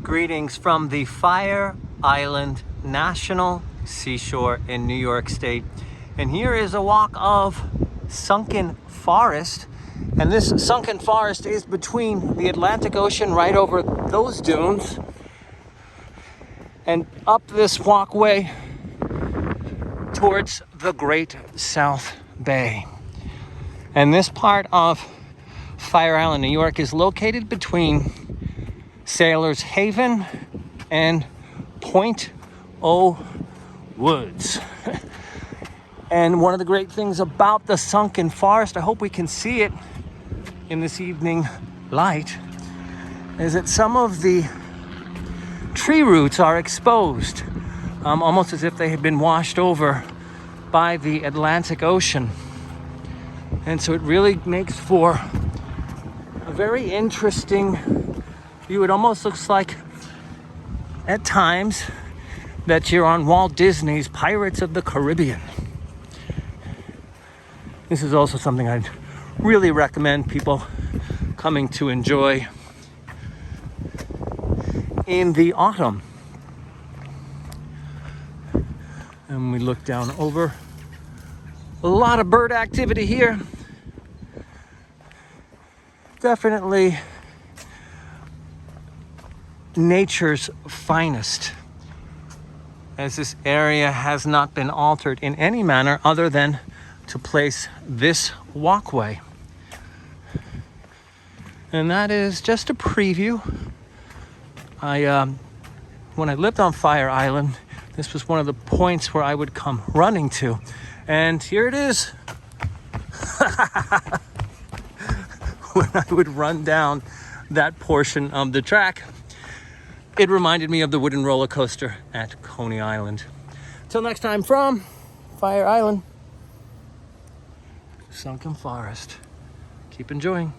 Greetings from the Fire Island National Seashore in New York State. And here is a walk of Sunken Forest. And this sunken forest is between the Atlantic Ocean right over those dunes and up this walkway towards the Great South Bay. And this part of Fire Island, New York is located between Sailor's Haven and Point O Woods. And one of the great things about the sunken forest, I hope we can see it in this evening light, is that some of the tree roots are exposed, almost as if they had been washed over by the Atlantic Ocean. And so it really makes for a very interesting view. It almost looks like at times that you're on Walt Disney's Pirates of the Caribbean. This is also something I'd really recommend people coming to enjoy in the autumn. And we look down over, a lot of bird activity here. Definitely nature's finest, as this area has not been altered in any manner other than to place this walkway. And that is just a preview. When I lived on Fire Island, this was one of the points where I would come running to. And here it is. When I would run down that portion of the track, it reminded me of the wooden roller coaster at Coney Island. Till next time, from Fire Island, Sunken Forest. Keep enjoying.